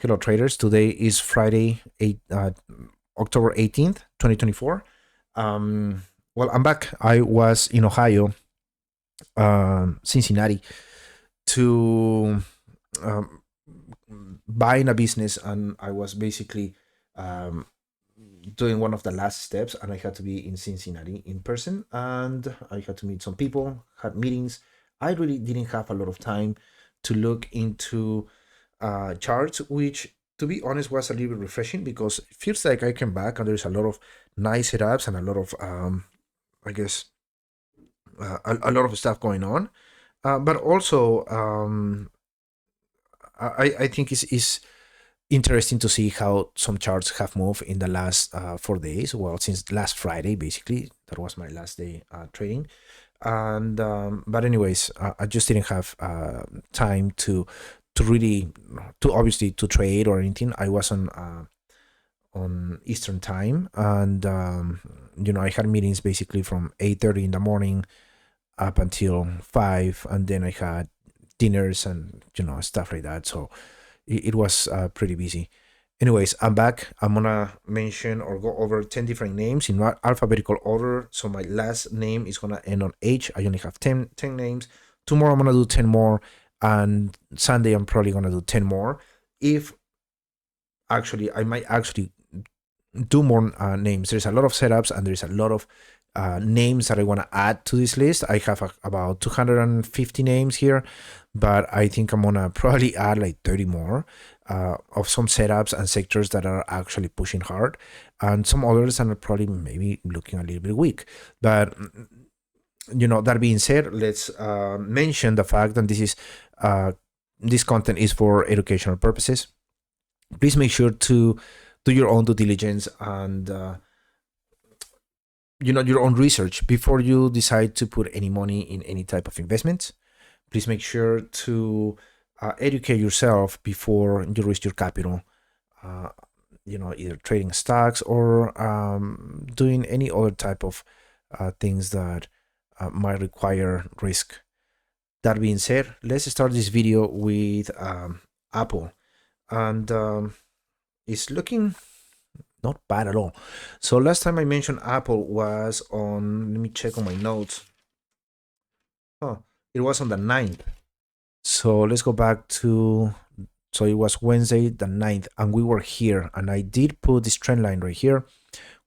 Hello traders, today is Friday, October 18th, 2024. Well, I'm back. I was in Ohio, Cincinnati, to buying a business, and I was basically doing one of the last steps, and I had to be in Cincinnati in person, and I had to meet some people, had meetings. I really didn't have a lot of time to look into charts, which, to be honest, was a little bit refreshing because it feels like I came back and there's a lot of nice setups and a lot of, I guess, a lot of stuff going on. But also, I think it's interesting to see how some charts have moved in the last 4 days. Well, since last Friday, basically, that was my last day trading. And but anyways, I just didn't have time to really obviously to trade or anything. I was on Eastern time, and I had meetings basically from 8:30 in the morning up until 5, and then I had dinners and stuff like that. So it was pretty busy. Anyways, I'm back. I'm gonna mention or go over 10 different names in alphabetical order. So my last name is gonna end on H. I only have 10 names. Tomorrow I'm gonna do 10 more, and Sunday I'm probably gonna do 10 more. If actually, I might actually do more names. There's a lot of setups and there's a lot of names that I want to add to this list. I have about 250 names here, but I think I'm gonna probably add like 30 more of some setups and sectors that are actually pushing hard, and some others that are probably maybe looking a little bit weak. But that being said, let's mention the fact that this content is for educational purposes. Please make sure to do your own due diligence and your own research before you decide to put any money in any type of investments. Please make sure to educate yourself before you risk your capital, either trading stocks or doing any other type of things that might require risk. That being said, let's start this video with Apple, and it's looking not bad at all. So last time I mentioned Apple was on, let me check on my notes. Oh, it was on the 9th. So let's go back to, so it was Wednesday the 9th, and we were here, and I did put this trend line right here.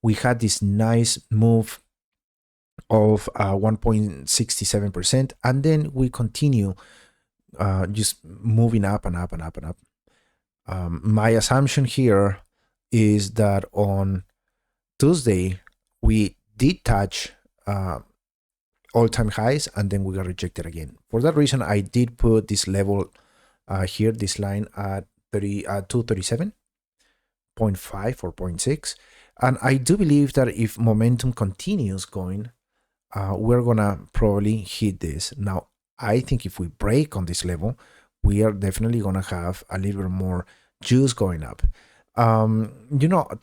We had this nice move of 1.67%, and then we continue just moving up and up and up and up. My assumption here is that on Tuesday we did touch all-time highs, and then we got rejected again. For that reason, I did put this level here, this line at 237.5 or 0.6, and I do believe that if momentum continues going, we're gonna probably hit this. Now, I think if we break on this level, we are definitely gonna have a little bit more juice going up. To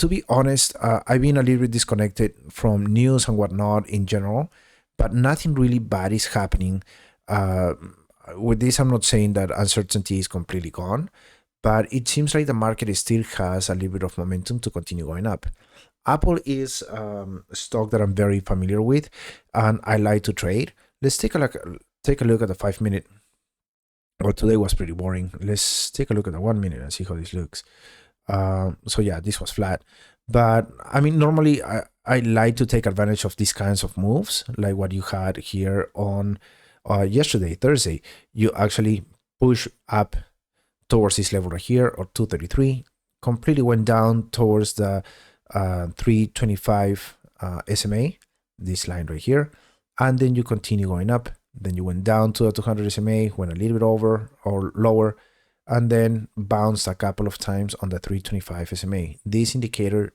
be honest, I've been a little bit disconnected from news and whatnot in general, but nothing really bad is happening. With this, I'm not saying that uncertainty is completely gone, but it seems like the market still has a little bit of momentum to continue going up. Apple is a stock that I'm very familiar with, and I like to trade. Let's take a look at the 5-minute. Well, today was pretty boring. Let's take a look at the 1 minute and see how this looks. So yeah, this was flat, but I mean, normally I like to take advantage of these kinds of moves, like what you had here on yesterday, Thursday. You actually push up towards this level right here, or 233, completely went down towards the 325 SMA, this line right here, and then you continue going up. Then you went down to the 200 SMA, went a little bit over or lower, and then bounced a couple of times on the 325 SMA. This indicator,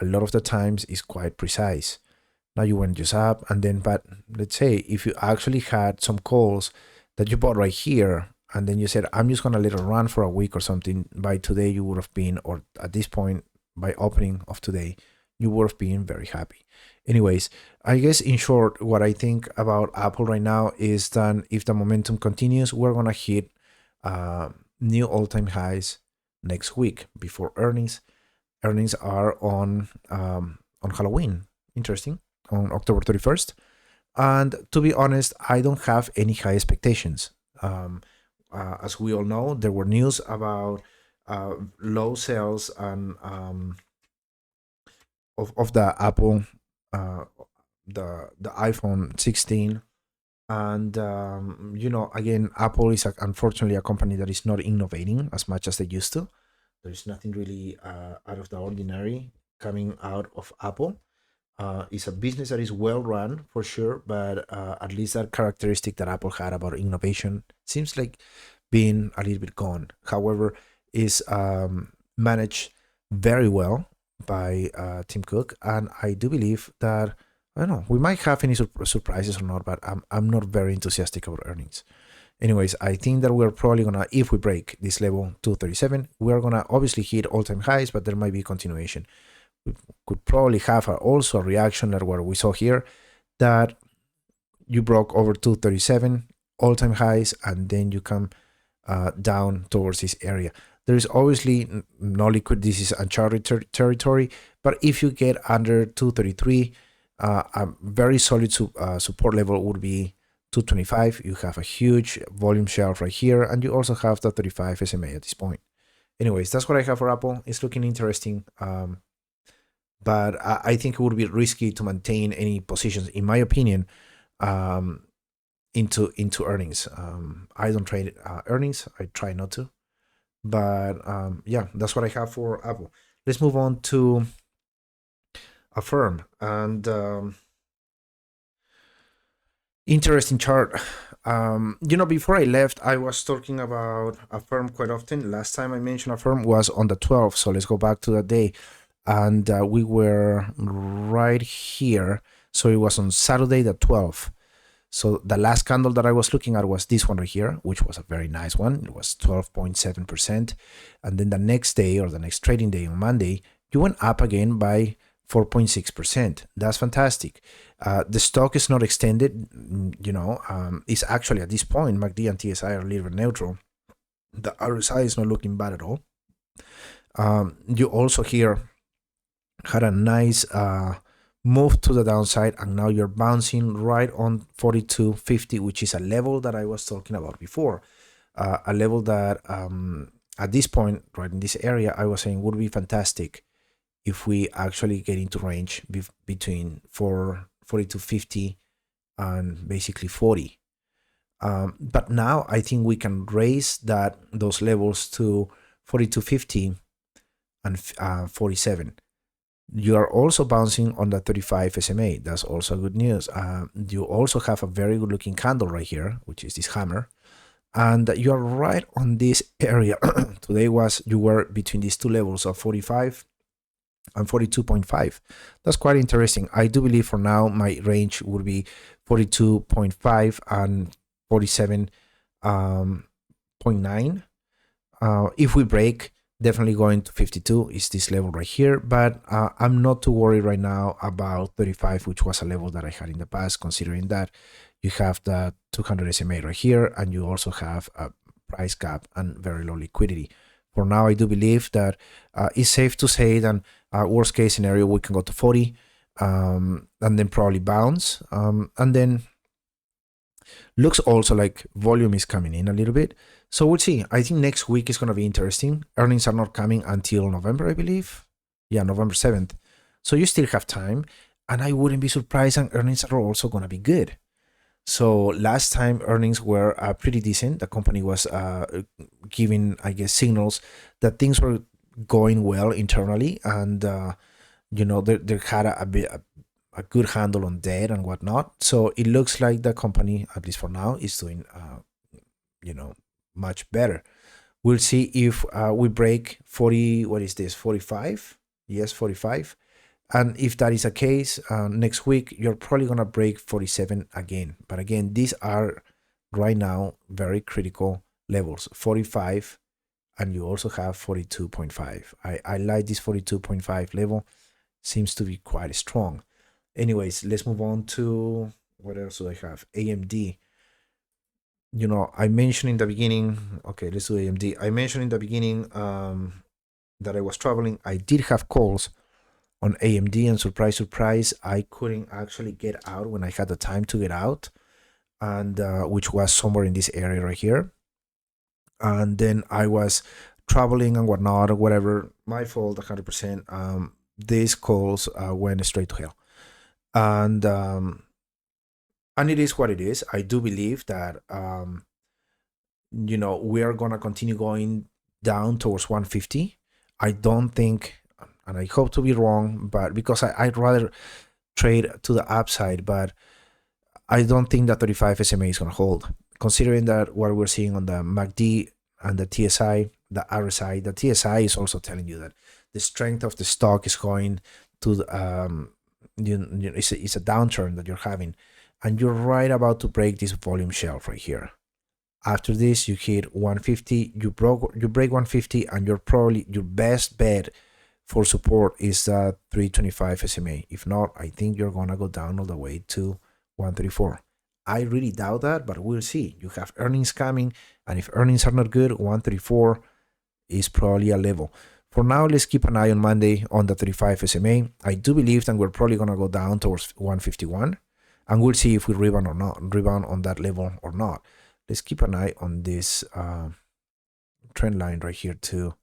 a lot of the times, is quite precise. Now you went just up, and then, but let's say if you actually had some calls that you bought right here, and then you said, I'm just gonna let it run for a week or something, by today you would have been, or at this point, by opening of today, you would have been very happy. Anyways, I guess in short, what I think about Apple right now is that if the momentum continues, we're gonna hit new all-time highs, next week before earnings. Earnings are on Halloween. Interesting, on October 31st. And to be honest, I don't have any high expectations. As we all know, there were news about low sales and of the Apple, the iPhone 16, and again, Apple is unfortunately a company that is not innovating as much as they used to. There's nothing really out of the ordinary coming out of Apple. It's a business that is well run for sure, but at least that characteristic that Apple had about innovation seems like being a little bit gone. However, is managed very well by Tim Cook, and I do believe that I don't know, we might have any surprises or not, but I'm not very enthusiastic about earnings. Anyways, I think that we're probably gonna, if we break this level 237, we're gonna obviously hit all-time highs, but there might be continuation. We could probably have also a reaction like what we saw here, that you broke over 237 all-time highs, and then you come down towards this area. There is obviously no liquid. This is uncharted territory, but if you get under 233, a very solid support level would be 225. You have a huge volume shelf right here, and you also have the 35 SMA at this point. Anyways, that's what I have for Apple. It's looking interesting, but I think it would be risky to maintain any positions, in my opinion, into earnings. I don't trade earnings. I try not to, but yeah, that's what I have for Apple. Let's move on to AFRM, and interesting chart. Before I left, I was talking about AFRM quite often. Last time I mentioned AFRM was on the 12th, so let's go back to that day, and we were right here. So it was on Saturday the 12th. So the last candle that I was looking at was this one right here, which was a very nice one. It was 12.7%. And then the next day, or the next trading day on Monday, you went up again by 4.6%. That's fantastic. The stock is not extended, it's actually at this point, MACD and TSI are a little bit neutral. The RSI is not looking bad at all. You also here had a nice move to the downside, and now you're bouncing right on 42.50, which is a level that I was talking about before. A level that at this point, right in this area, I was saying would be fantastic if we actually get into range between 42.50 and basically 40. But now I think we can raise those levels to 42.50 and 47. You are also bouncing on the 35 SMA. That's also good news. You also have a very good looking candle right here, which is this hammer. And you are right on this area. Today you were between these two levels of 45 and 42.5. That's quite interesting. I do believe for now my range would be 42.5 and 47.9. If we break, definitely going to 52 is this level right here, but I'm not too worried right now about 35, which was a level that I had in the past, considering that you have the 200 SMA right here, and you also have a price gap and very low liquidity. For now, I do believe that it's safe to say that worst case scenario, we can go to 40 and then probably bounce. And then looks also like volume is coming in a little bit. So we'll see. I think next week is going to be interesting. Earnings are not coming until November, I believe. Yeah, November 7th. So you still have time. And I wouldn't be surprised, and earnings are also going to be good. So last time earnings were pretty decent. The company was giving, I guess, signals that things were going well internally. And, they had a good handle on debt and whatnot. So it looks like the company, at least for now, is doing, much better. We'll see if we break 40. What is this? 45? Yes, 45. And if that is the case, next week, you're probably going to break 47 again. But again, these are right now very critical levels, 45, and you also have 42.5. I like this 42.5 level. Seems to be quite strong. Anyways, let's move on to what else do I have? AMD. you know, I mentioned in the beginning, okay, let's do AMD. I mentioned in the beginning that I was traveling. I did have calls on AMD, and surprise, surprise, I couldn't actually get out when I had the time to get out, and which was somewhere in this area right here. And then I was traveling and whatnot or whatever. My fault, 100%. These calls went straight to hell, and it is what it is. I do believe that you know, we are gonna continue going down towards 150. I don't think, and I hope to be wrong, but because I'd rather trade to the upside, but I don't think that 35 SMA is gonna hold. Considering that what we're seeing on the MACD and the TSI, the RSI, the TSI is also telling you that the strength of the stock is going to the, it's a downturn that you're having, and you're right about to break this volume shelf right here. After this, you hit 150, you break 150, and you're probably, your best bet for support is the 325 SMA. If not, I think you're gonna go down all the way to 134. I really doubt that, but we'll see. You have earnings coming, and if earnings are not good, 134 is probably a level. For now, let's keep an eye on Monday on the 35 SMA. I do believe that we're probably gonna go down towards 151, and we'll see if we rebound or not, rebound on that level or not. Let's keep an eye on this trend line right here too,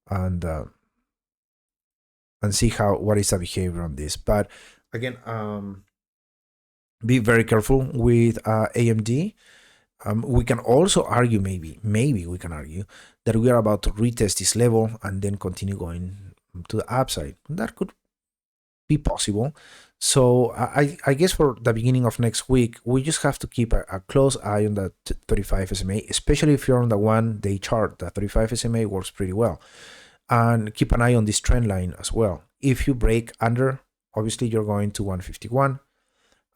and see what is the behavior on this. But again, be very careful with AMD. We can also argue, maybe we can argue that we are about to retest this level and then continue going to the upside. That could be possible. So I guess for the beginning of next week, we just have to keep a close eye on the 35 SMA, especially if you're on the 1-day chart. The 35 SMA works pretty well. And keep an eye on this trend line as well. If you break under, obviously you're going to 151.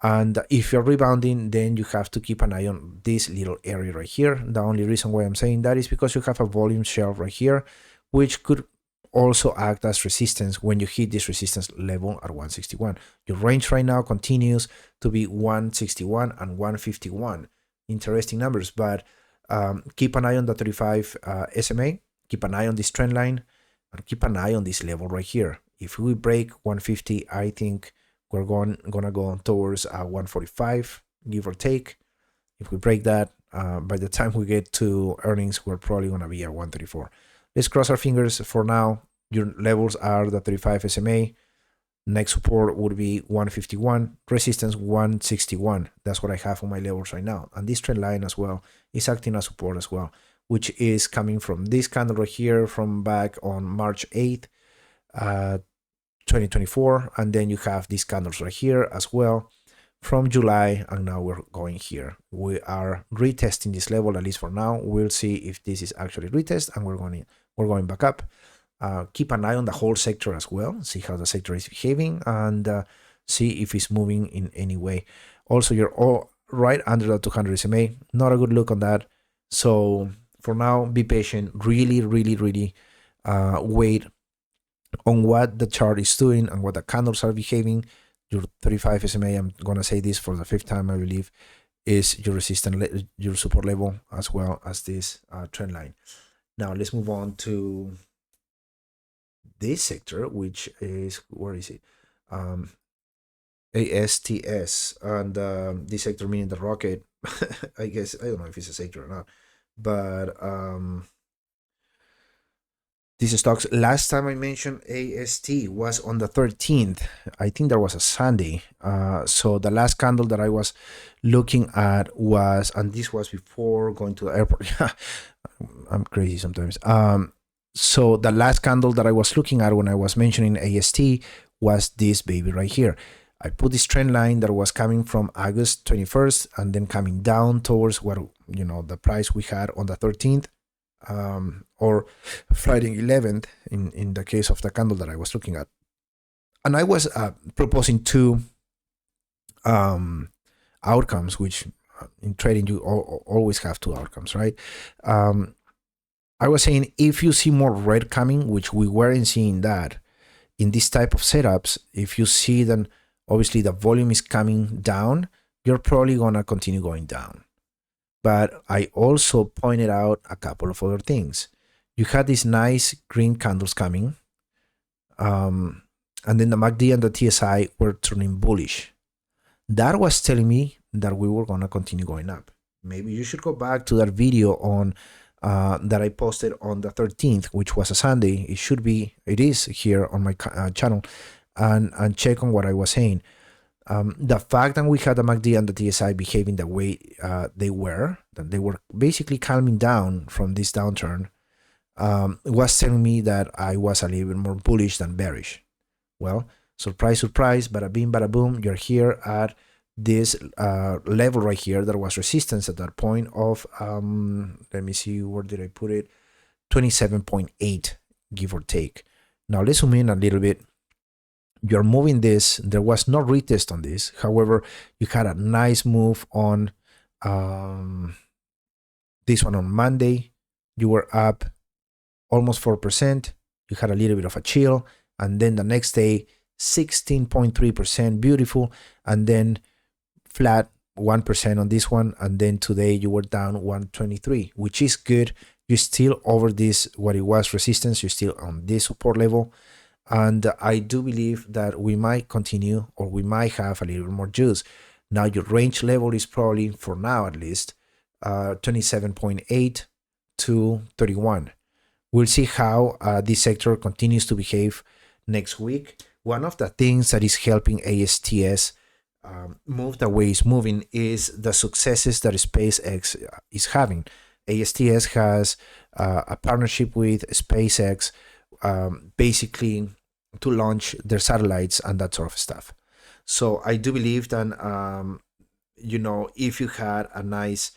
And if you're rebounding, then you have to keep an eye on this little area right here. The only reason why I'm saying that is because you have a volume shelf right here, which could also act as resistance when you hit this resistance level at 161. Your range right now continues to be 161 and 151. Interesting numbers, but keep an eye on the 35 SMA, keep an eye on this trend line, and keep an eye on this level right here. If we break 150, I think we're gonna go towards 145, give or take. If we break that, by the time we get to earnings, we're probably gonna be at 134. Let's cross our fingers. For now, your levels are the 35 SMA. Next support would be 151, resistance 161. That's what I have on my levels right now. And this trend line as well is acting as support as well, which is coming from this candle right here from back on March 8th, 2024. And then you have these candles right here as well from July, and now we're going here. We are retesting this level, at least for now. We'll see if this is actually retest, and we're going back up. Keep an eye on the whole sector as well, see how the sector is behaving, and see if it's moving in any way. Also, you're all right under the 200 SMA, not a good look on that. So for now, be patient, really wait on what the chart is doing and what the candles are behaving. Your 35 SMA, I'm gonna say this for the 5th time, I believe, is your resistance, your support level, as well as this trend line. Now let's move on to this sector, which is, where is it? ASTS, and this sector meaning the rocket. I guess, I don't know if it's a sector or not, but these stocks, last time I mentioned AST was on the 13th. I think there was a Sunday. So the last candle that I was looking at was, and this was before going to the airport. I'm crazy sometimes. So the last candle that I was looking at when I was mentioning AST was this baby right here. I put this trend line that was coming from August 21st and then coming down towards what, the price we had on the 13th. Or Friday 11th in the case of the candle that I was looking at. And I was proposing two outcomes, which in trading you always have two outcomes, right? I was saying, if you see more red coming, which we weren't seeing that in this type of setups, if you see then obviously the volume is coming down, you're probably gonna continue going down. but I also pointed out a couple of other things. You had these nice green candles coming, and then the MACD and the TSI were turning bullish. That was telling me that we were going to continue going up. Maybe you should go back to that video on that I posted on the 13th, which was a Sunday. It is here on my channel, and check on what I was saying. The fact that we had the MACD and the TSI behaving the way that they were basically calming down from this downturn, was telling me that I was a little bit more bullish than bearish. Well, surprise, surprise, bada bing, bada boom, you're here at this level right here that was resistance at that point of, let me see, where did I put it? 27.8, give or take. Now let's zoom in a little bit. You're moving this. There was no retest on this. However, you had a nice move on this one on Monday. You were up almost 4%. You had a little bit of a chill. And then the next day, 16.3%, beautiful. And then flat 1% on this one. And then today you were down 123, which is good. You're still over this, what it was resistance. You're still on this support level. And I do believe that we might continue, or we might have a little more juice. Now your range level is probably, for now at least, 27.8 to 31. We'll see how this sector continues to behave next week. One of the things that is helping ASTS move the way it's moving is the successes that SpaceX is having. ASTS has a partnership with SpaceX, basically to launch their satellites and that sort of stuff. So I do believe that, if you had a nice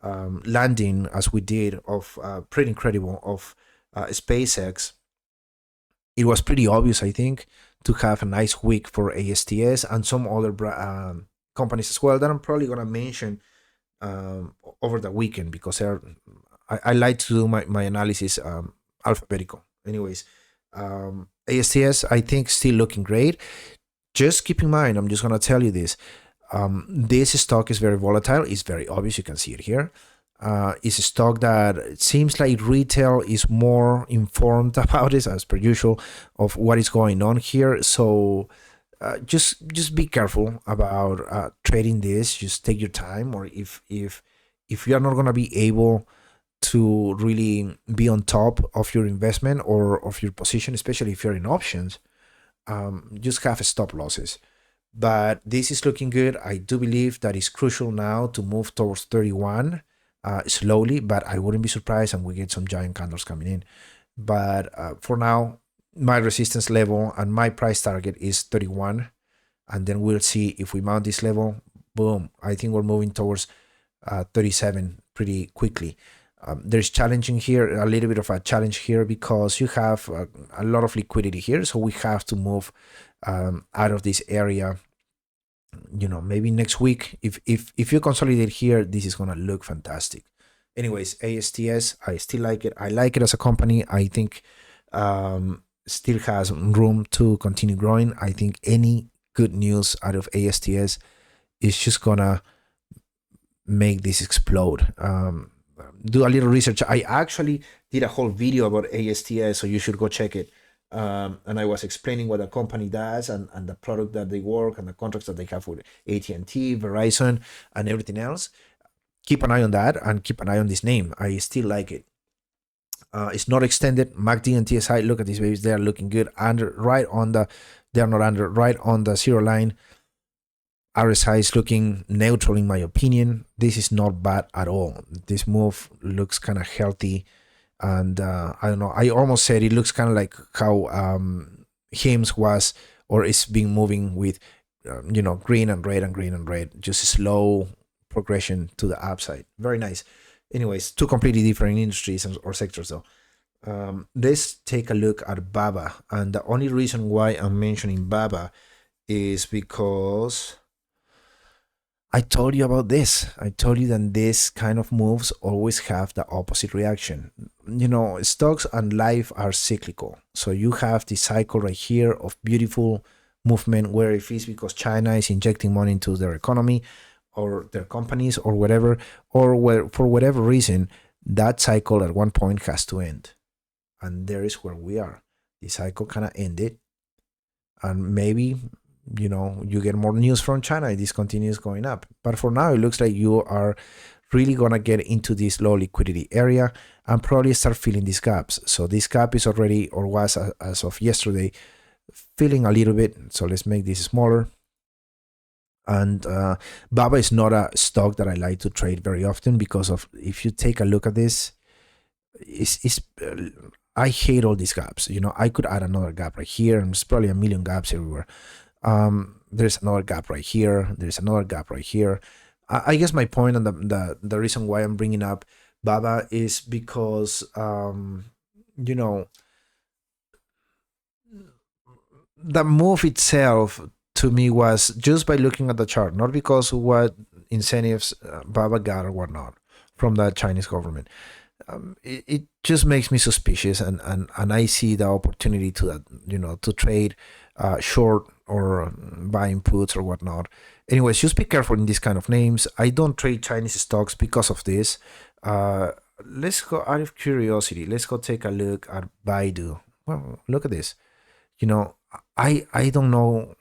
landing, as we did, of pretty incredible of SpaceX, it was pretty obvious, I think, to have a nice week for ASTS and some other companies as well that I'm probably going to mention over the weekend, because I like to do my analysis alphabetical. Anyways, ASTS, I think, still looking great. Just keep in mind, I'm just going to tell you this. This stock is very volatile. It's very obvious. You can see it here. It's a stock that it seems like retail is more informed about this, as per usual, of what is going on here. So just be careful about trading this. Just take your time, or if you are not going to be able to really be on top of your investment or of your position, especially if you're in options, just have stop losses. But this is looking good. I do believe that it's crucial now to move towards 31 slowly, but I wouldn't be surprised and we get some giant candles coming in. But for now, my resistance level and my price target is 31, and then we'll see if we mount this level. Boom, I think we're moving towards 37 pretty quickly. There's challenging here, a little bit of a challenge here, because you have a lot of liquidity here, so we have to move out of this area. Maybe next week, if you consolidate here, this is gonna look fantastic. Anyways, ASTS, I still like it. I like it as a company. I think still has room to continue growing. I think any good news out of ASTS is just gonna make this explode. Do a little research. I actually did a whole video about ASTS, so you should go check it. And I was explaining what the company does and the product that they work and the contracts that they have with AT&T, Verizon, and everything else. Keep an eye on that, and keep an eye on this name. I still like it. It's not extended. MACD and TSI, look at these babies. They are looking good. Right on the zero line. RSI is looking neutral in my opinion. This is not bad at all. This move looks kind of healthy. And I don't know, I almost said it looks kind of like how HIMS was, or is being moving with, green and red and green and red. Just a slow progression to the upside. Very nice. Anyways, two completely different industries or sectors though. Let's take a look at BABA. And the only reason why I'm mentioning BABA is because I told you about this. I told you that this kind of moves always have the opposite reaction. Stocks and life are cyclical. So you have the cycle right here of beautiful movement, where if it's because China is injecting money into their economy, or their companies or whatever, or where for whatever reason, that cycle at one point has to end. And there is where we are. The cycle kind of ended, and maybe you get more news from China and this continues going up. But for now, it looks like you are really gonna get into this low liquidity area and probably start filling these gaps. So this gap is already, or was as of yesterday, filling a little bit. So let's make this smaller. And BABA is not a stock that I like to trade very often because of, if you take a look at this, I hate all these gaps. I could add another gap right here, and there's probably a million gaps everywhere. There's another gap right here. There's another gap right here. I guess my point and the reason why I'm bringing up BABA is because, the move itself to me was just by looking at the chart, not because of what incentives BABA got or whatnot from the Chinese government. It just makes me suspicious, and I see the opportunity to to trade short or buying puts or whatnot. Anyways, just be careful in these kind of names. I don't trade Chinese stocks because of this. Let's go, out of curiosity, let's go take a look at Baidu. Well, look at this. I don't know.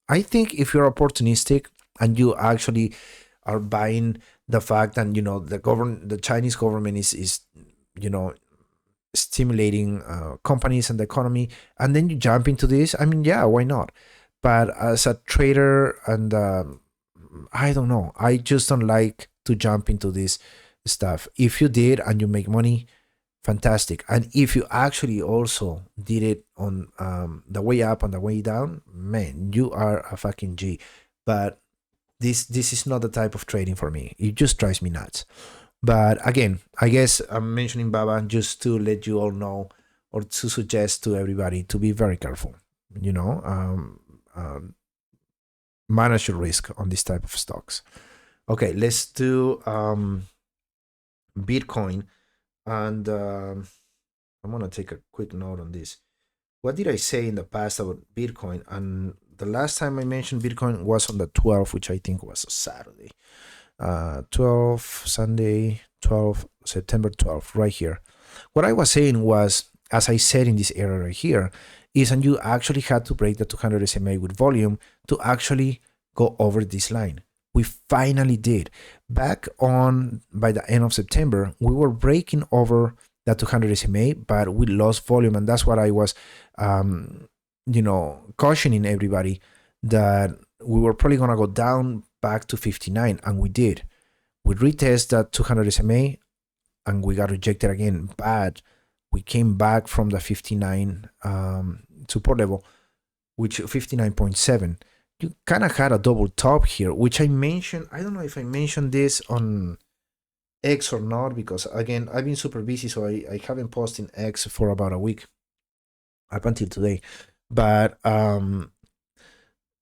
I think if you're opportunistic and you actually are buying the fact that the Chinese government is stimulating companies and the economy, and then you jump into this, I mean, yeah, why not? But as a trader, and I don't know, I just don't like to jump into this stuff. If you did and you make money, fantastic. And if you actually also did it on the way up and the way down, man, you are a fucking G. But this is not the type of trading for me. It just drives me nuts. But again, I guess I'm mentioning BABA just to let you all know, or to suggest to everybody to be very careful. Manage your risk on this type of stocks. Okay, let's do Bitcoin. And I'm gonna take a quick note on this. What did I say in the past about Bitcoin? And the last time I mentioned Bitcoin was on the 12th, which I think was a Saturday. 12 Sunday, 12 September 12th, right here. What I was saying was, as I said in this area right here, is, and you actually had to break the 200 SMA with volume to actually go over this line. We finally did. Back on, by the end of September, we were breaking over that 200 SMA, but we lost volume. And that's what I was, cautioning everybody, that we were probably going to go down back to 59. And we did. We retest that 200 SMA and we got rejected again. But we came back from the 59 support level, which 59.7. You kind of had a double top here, which I mentioned. I don't know if I mentioned this on X or not, because again, I've been super busy, so I haven't posted X for about a week up until today. But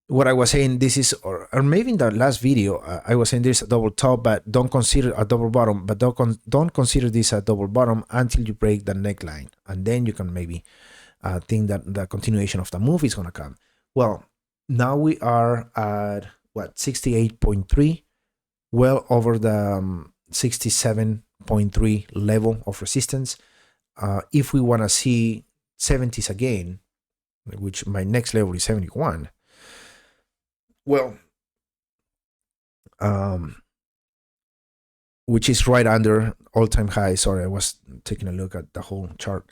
what I was saying, this is, or maybe in the last video, I was saying there's a double top, but don't consider a double bottom. But don't consider this a double bottom until you break the neckline, and then you can maybe think that the continuation of the move is gonna come. Well, now we are at what, 68.3, well over the 67.3 level of resistance. If we want to see 70s again, which my next level is 71, well, which is right under all-time high. Sorry, I was taking a look at the whole chart.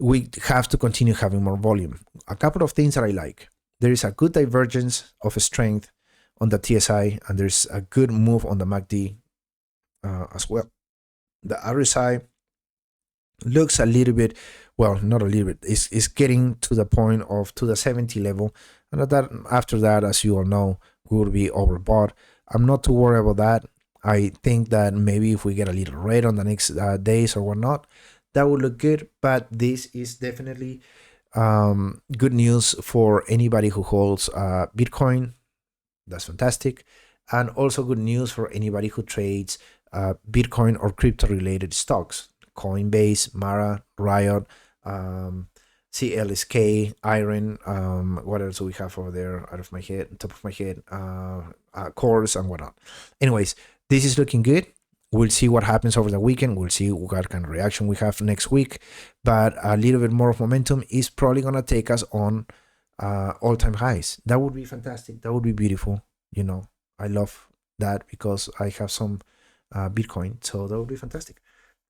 We have to continue having more volume. A couple of things that I like. There is a good divergence of strength on the TSI, and there's a good move on the MACD as well. The RSI looks a little bit, well, not a little bit, it's getting to the point of to the 70 level, and after that, as you all know, we will be overbought. I'm not too worried about that. I think that maybe if we get a little red on the next days or whatnot, that would look good. But this is definitely good news for anybody who holds Bitcoin. That's fantastic. And also good news for anybody who trades Bitcoin or crypto related stocks, Coinbase, Mara, Riot, CLSK, iron, what else do we have over there out of my head, top of my head, cores and whatnot. Anyways, this is looking good. We'll see what happens over the weekend. We'll see what kind of reaction we have next week. But a little bit more of momentum is probably going to take us on all-time highs. That would be fantastic. That would be beautiful. You know, I love that because I have some Bitcoin. So that would be fantastic.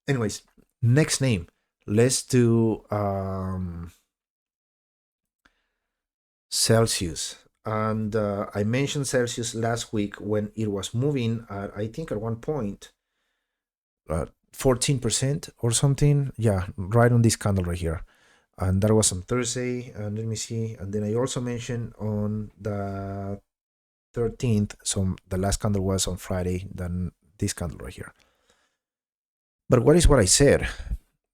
Anyways, next name. Let's do Celsius. And I mentioned Celsius last week when it was moving at, I think at one point, 14% or something. Yeah, right on this candle right here. And that was on Thursday. And let me see. And then I also mentioned on the 13th. So the last candle was on Friday, then this candle right here. But what is what I said?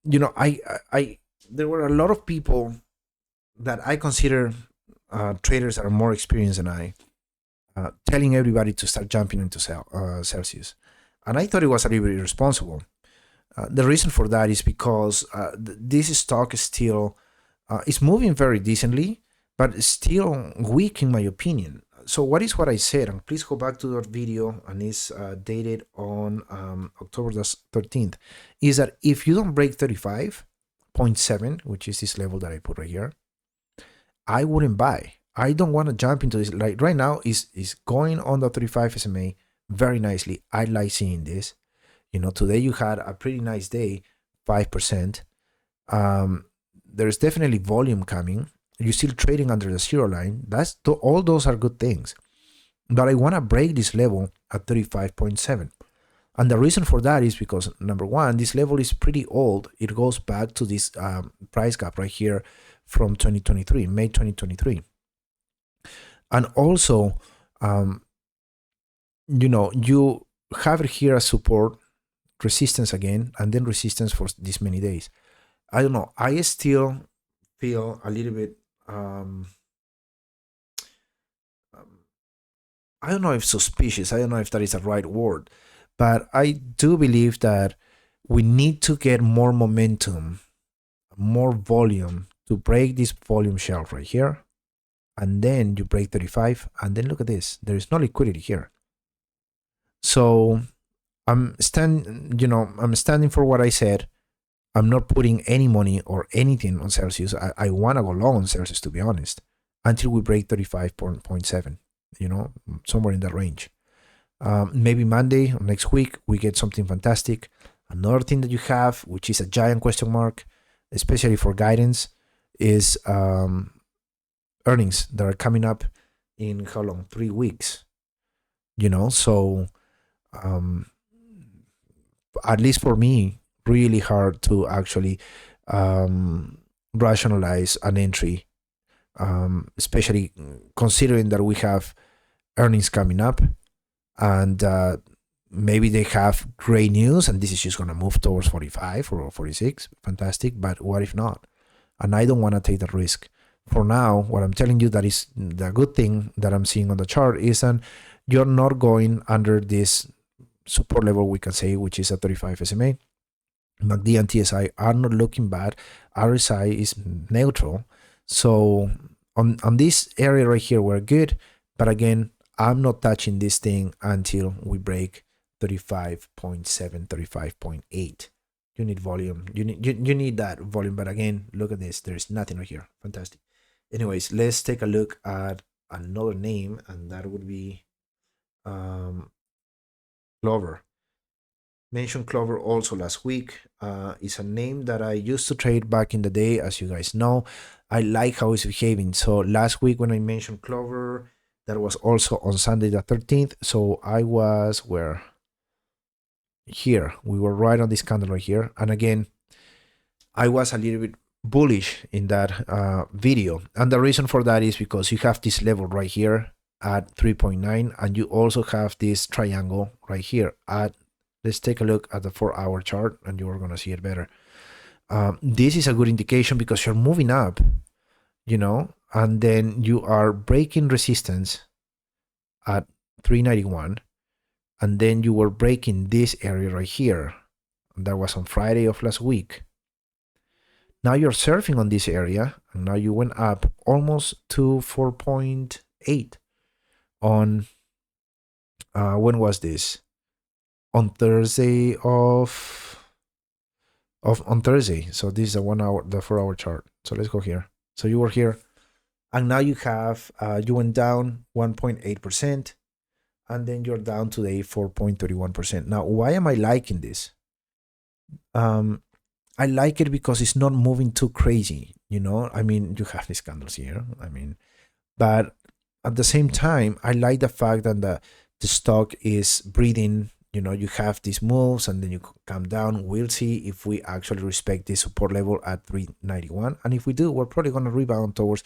You know, I there were a lot of people that I consider traders that are more experienced than I, telling everybody to start jumping into Celsius. And I thought it was a little bit irresponsible. The reason for that is because this stock is still is moving very decently, but still weak in my opinion. So what is what I said? And please go back to that video, and it's dated on October the 13th. Is that if you don't break 35.7, which is this level that I put right here, I wouldn't buy. I don't want to jump into this. Like right now is going on the 35 SMA very nicely. I like seeing this. You know, today you had a pretty nice day, 5%. There's definitely volume coming. You're still trading under the zero line. All those are good things. But I want to break this level at 35.7. And the reason for that is because, number one, this level is pretty old. It goes back to this price gap right here from 2023, May 2023. And also, you know, you have it here as support, resistance again, and then resistance for this many days. I don't know. I still feel a little bit, I don't know if suspicious. I don't know if that is the right word. But I do believe that we need to get more momentum, more volume to break this volume shelf right here. And then you break 35. And then look at this. There is no liquidity here. So I'm standing for what I said. I'm not putting any money or anything on Celsius. I want to go long on Celsius, to be honest, until we break 35.7, you know, somewhere in that range. Maybe Monday or next week, we get something fantastic. Another thing that you have, which is a giant question mark, especially for guidance, is earnings that are coming up in how long? 3 weeks. You know, so at least for me, really hard to actually rationalize an entry, especially considering that we have earnings coming up, and maybe they have great news and this is just going to move towards 45 or 46. Fantastic. But what if not? And I don't want to take that risk. For now, what I'm telling you, that is the good thing that I'm seeing on the chart, is that you're not going under this support level, we can say, which is a 35 SMA. MACD and TSI are not looking bad. RSI is neutral. So on this area right here, we're good. But again, I'm not touching this thing until we break 35.7, 35.8. You need volume. You need that volume. But again, look at this. There's nothing right here. Fantastic. Anyways, let's take a look at another name, and that would be Clover. Mentioned Clover also last week. It's a name that I used to trade back in the day, as you guys know. I like how it's behaving. So last week when I mentioned Clover, that was also on Sunday the 13th. So I was where? Here. We were right on this candle right here. And again, I was a little bit bullish in that video. And the reason for that is because you have this level right here at 3.9, and you also have this triangle right here at, let's take a look at the 4-hour chart, and you're going to see it better. This is a good indication because you're moving up, you know, and then you are breaking resistance at 391, and then you were breaking this area right here. That was on Friday of last week. Now you're surfing on this area, and now you went up almost to 4.8 on when was this? On Thursday on Thursday. So this is the 1 hour, the 4 hour chart. So let's go here. So you were here, and now you have you went down 1.8%, and then you're down today 4.31%. Now, why am I liking this? I like it because it's not moving too crazy. You know, I mean, you have these candles here. I mean, but at the same time, I like the fact that the stock is breathing. You know, you have these moves and then you come down. We'll see if we actually respect this support level at 391. And if we do, we're probably going to rebound towards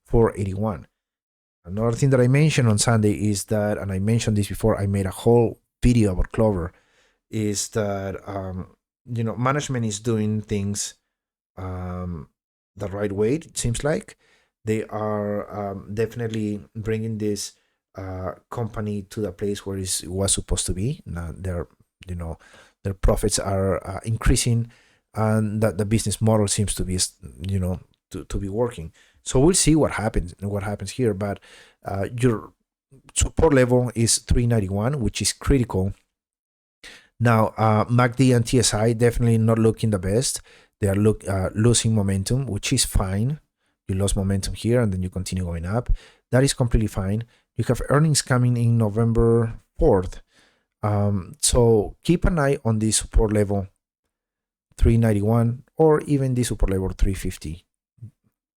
481. Another thing that I mentioned on Sunday is that, and I mentioned this before, I made a whole video about CLOV, is that, you know, management is doing things the right way, it seems like. They are definitely bringing this company to the place where it was supposed to be. Now their profits are increasing, and that the business model seems to be, you know, to be working. So we'll see what happens here. But your support level is 391, which is critical. Now MACD and TSI definitely not looking the best. They are losing momentum, which is fine. You lost momentum here and then you continue going up. That is completely fine. You have earnings coming in November 4th. So keep an eye on this support level 391 or even this support level 350.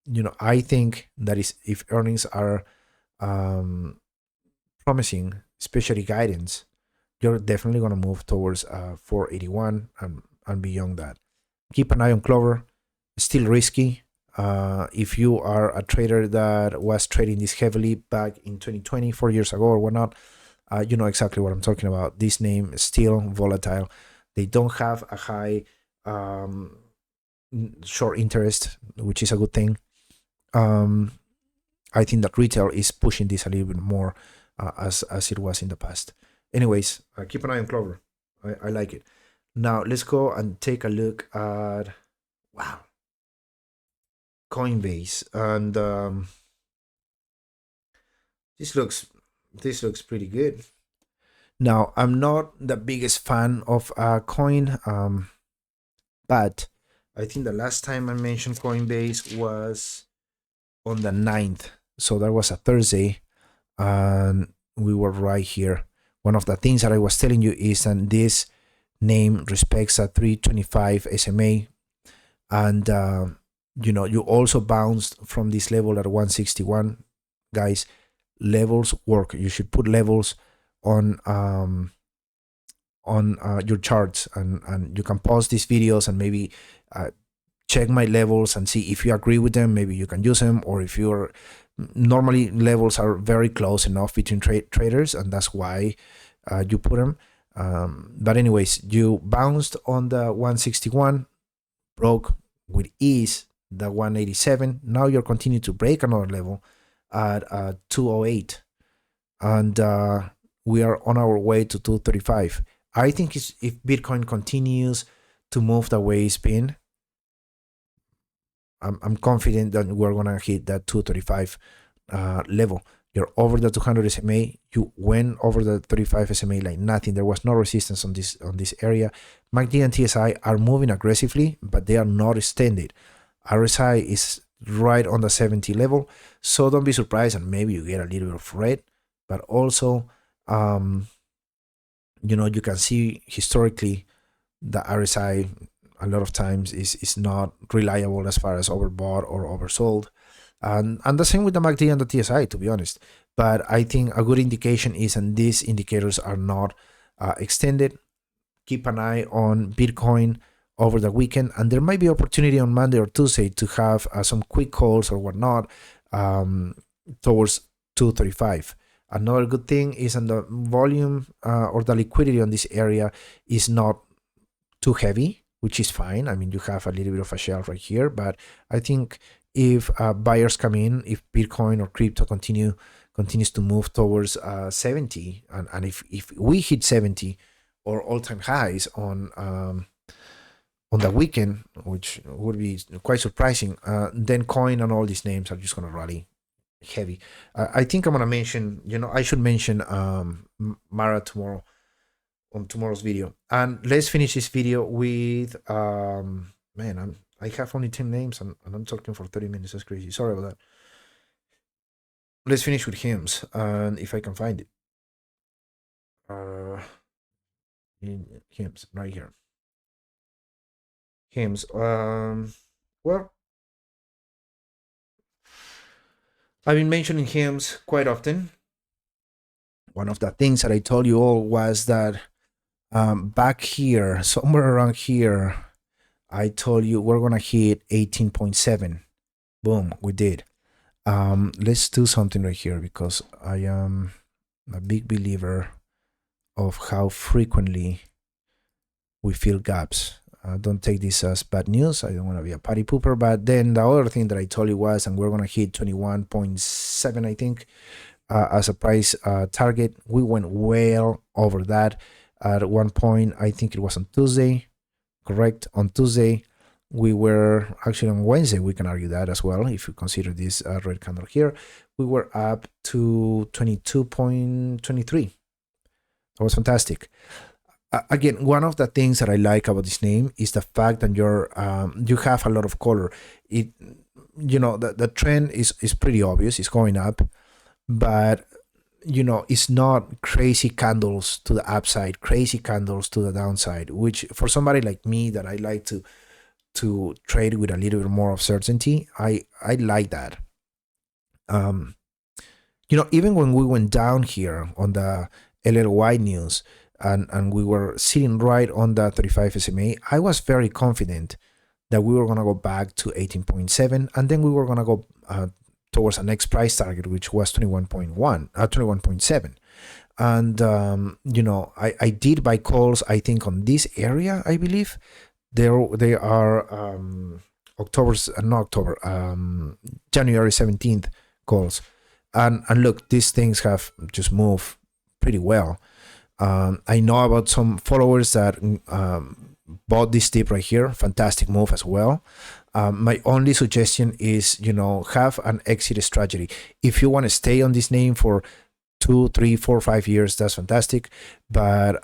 You know, I think that is, if earnings are promising, especially guidance, you're definitely going to move towards 481 and beyond that. Keep an eye on CLOV. Still risky. If you are a trader that was trading this heavily back in 2020, 4 years ago or whatnot, you know exactly what I'm talking about. This name is still volatile. They don't have a high short interest, which is a good thing. I think that retail is pushing this a little bit more as it was in the past. Anyways, keep an eye on CLOV. I like it. Now let's go and take a look at, wow, Coinbase, and this looks pretty good. Now, I'm not the biggest fan of Coin, but I think the last time I mentioned Coinbase was on the 9th. So that was a Thursday, and we were right here. One of the things that I was telling you is that this name respects a 325 SMA, and you know, you also bounced from this level at 161. Guys, levels work. You should put levels on your charts, and you can pause these videos and maybe check my levels and see if you agree with them. Maybe you can use them, or if you're normally levels are very close enough between traders, and that's why you put them. But anyways, you bounced on the 161, broke with ease the 187. Now you're continuing to break another level at 208, and we are on our way to 235. I think if Bitcoin continues to move the way it's been, I'm confident that we're gonna hit that 235 level. You're over the 200 SMA. You went over the 35 SMA like nothing. There was no resistance on this area. MACD and TSI are moving aggressively, but they are not extended. RSI is right on the 70 level, so don't be surprised, and maybe you get a little bit of red. But also, you know, you can see historically the RSI a lot of times is not reliable as far as overbought or oversold, and the same with the MACD and the TSI, to be honest. But I think a good indication is, and these indicators are not extended. Keep an eye on Bitcoin over the weekend, and there might be opportunity on Monday or Tuesday to have some quick calls or whatnot towards 235. Another good thing is, on the volume or the liquidity on this area is not too heavy, which is fine. I mean, you have a little bit of a shelf right here, but I think if buyers come in, if Bitcoin or crypto continues to move towards 70, and if we hit 70 or all-time highs on on the weekend, which would be quite surprising, then coin and all these names are just going to rally heavy. I think I'm going to mention, I should mention Mara tomorrow on tomorrow's video. And let's finish this video with, man, I have only 10 names and I'm talking for 30 minutes. That's crazy. Sorry about that. Let's finish with HIMS, and if I can find it. In HIMS, right here. HIMS. Well, I've been mentioning HIMS quite often. One of the things that I told you all was that back here, somewhere around here, I told you we're gonna hit 18.7. Boom, we did. Let's do something right here, because I am a big believer of how frequently we fill gaps. Don't take this as bad news. I don't want to be a party pooper, but then the other thing that I told you was, and we're going to hit 21.7, I think, as a price target. We went well over that at one point. I think it was on Tuesday, correct? On Tuesday, we were actually on Wednesday. We can argue that as well. If you consider this red candle here, we were up to 22.23. That was fantastic. Again, one of the things that I like about this name is the fact that you have a lot of color. It, the trend is pretty obvious. It's going up, but it's not crazy candles to the upside, crazy candles to the downside. Which for somebody like me that I like to trade with a little bit more of certainty, I like that. Even when we went down here on the LLY news, and we were sitting right on the 35 SMA, I was very confident that we were going to go back to 18.7, and then we were going to go towards the next price target, which was 21.7. And, I did buy calls, I think, on this area, I believe. They are January 17th calls. And look, these things have just moved pretty well. I know about some followers that bought this tip right here. Fantastic move as well. My only suggestion is, have an exit strategy. If you want to stay on this name for 2, 3, 4, 5 years, that's fantastic. But,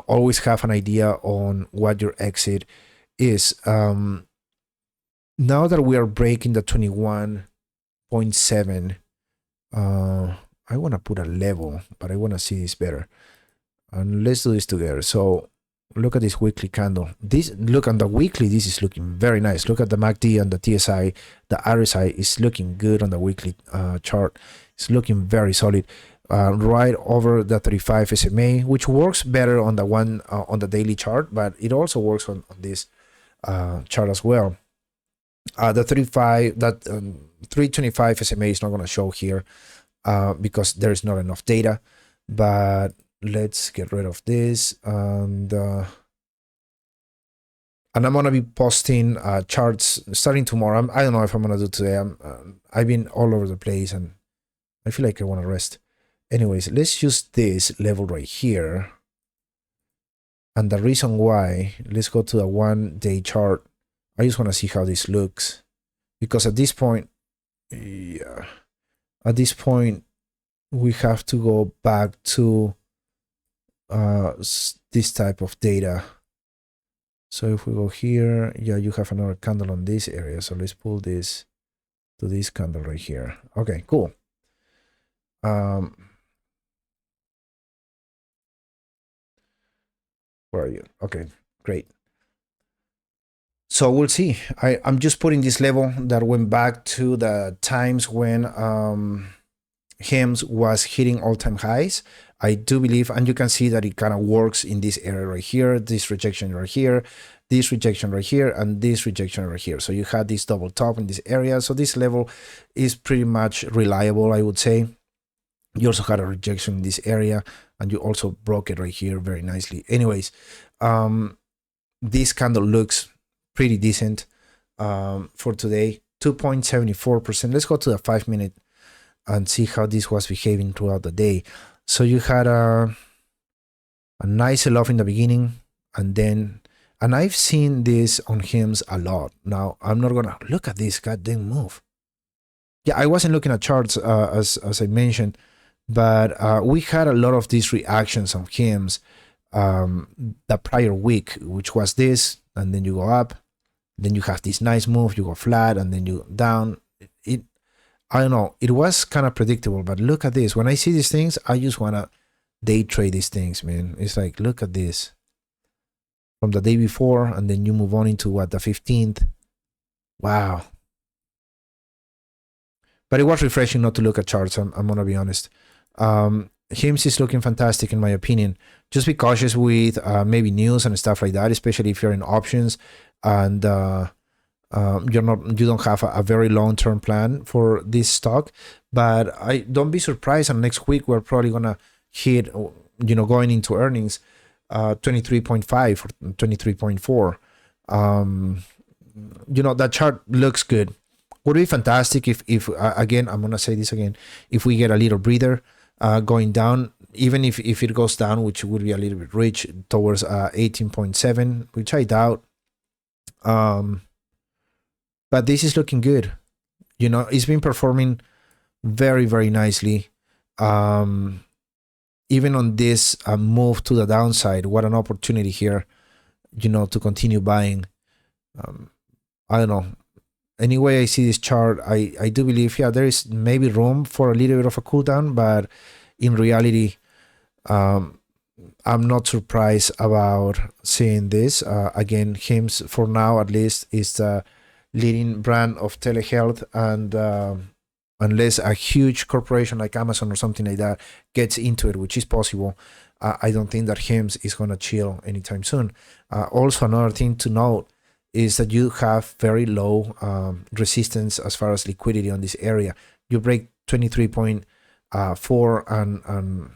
always have an idea on what your exit is. Now that we are breaking the 21.7, I want to put a level, but I want to see this better. And let's do this together. So look at this weekly candle. Look on the weekly, this is looking very nice. Look at the MACD and the TSI. The RSI is looking good on the weekly chart. It's looking very solid. Right over the 35 SMA, which works better on the one on the daily chart, but it also works on this chart as well. The 325 SMA is not going to show here because there's not enough data, but let's get rid of this. And I'm going to be posting charts starting tomorrow. I don't know if I'm going to do today. I've been all over the place and I feel like I want to rest. Anyways, let's use this level right here. And the reason why, let's go to the 1-day chart. I just want to see how this looks. Because at this point, we have to go back to this type of data. So if we go here, yeah, you have another candle on this area. So let's pull this to this candle right here. Okay, cool. Where are you? Okay, great. So we'll see. I'm just putting this level that went back to the times when HIMS was hitting all-time highs. I do believe, and you can see that it kind of works in this area right here, this rejection right here, this rejection right here, and this rejection right here. So you had this double top in this area. So this level is pretty much reliable, I would say. You also had a rejection in this area, and you also broke it right here very nicely. Anyways, this candle looks pretty decent for today. 2.74%. Let's go to the 5-minute and see how this was behaving throughout the day. So you had a nice sell-off in the beginning, and then And I've seen this on HIMS a lot. Now, I'm not gonna look at this goddamn move. Yeah, I wasn't looking at charts as I mentioned, but we had a lot of these reactions on HIMS the prior week, which was this, and then you go up, then you have this nice move, you go flat, and then you down. I don't know, it was kind of predictable, but look at this. When I see these things, I just want to day trade these things, man. It's like, look at this. From the day before, and then you move on into what, the 15th. Wow. But it was refreshing not to look at charts, I'm going to be honest. HIMS is looking fantastic in my opinion. Just be cautious with maybe news and stuff like that, especially if you're in options and you don't have a very long-term plan for this stock. But I don't be surprised, and next week we're probably gonna hit, you know, going into earnings 23.5 or 23.4. You know, that chart looks good. Would be fantastic if again, I'm gonna say this again, if we get a little breather going down, even if it goes down, which would be a little bit rich towards 18.7, which I doubt. But this is looking good. You know, it's been performing very, very nicely. Even on this move to the downside, what an opportunity here, you know, to continue buying. I don't know. Anyway, I see this chart, I do believe, yeah, there is maybe room for a little bit of a cool down, but in reality, I'm not surprised about seeing this. Again, HIMS for now at least is the leading brand of telehealth, and unless a huge corporation like Amazon or something like that gets into it, which is possible, I don't think that HIMS is going to chill anytime soon. Also, another thing to note is that you have very low resistance as far as liquidity on this area. You break 23.4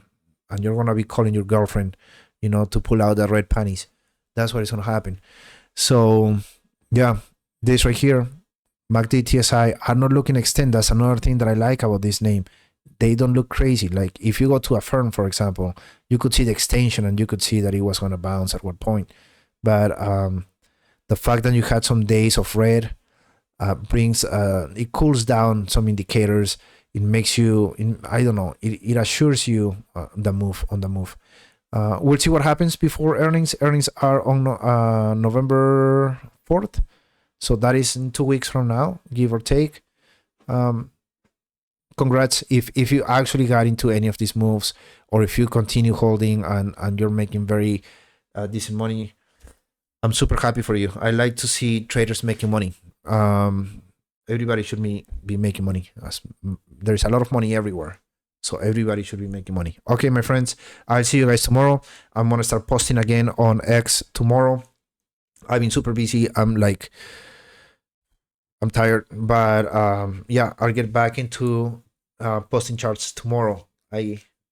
and you're going to be calling your girlfriend, you know, to pull out the red panties. That's what is going to happen. So yeah, this right here, MACD, TSI are not looking extend. That's another thing that I like about this name. They don't look crazy. Like if you go to AFRM, for example, you could see the extension and you could see that it was going to bounce at what point. But the fact that you had some days of red brings, it cools down some indicators. It makes you, I don't know, it assures you the move on the move. We'll see what happens before earnings. Earnings are on November 4th. So that is in 2 weeks from now, give or take. Congrats if you actually got into any of these moves, or if you continue holding and you're making very decent money. I'm super happy for you. I like to see traders making money. Everybody should be making money. There's a lot of money everywhere. So everybody should be making money. Okay, my friends, I'll see you guys tomorrow. I'm going to start posting again on X tomorrow. I've been super busy. I'm tired, but yeah, I'll get back into posting charts tomorrow.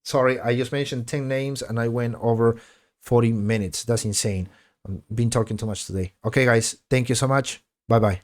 Sorry, I just mentioned 10 names and I went over 40 minutes. That's insane. I've been talking too much today. Okay, guys, thank you so much. Bye-bye.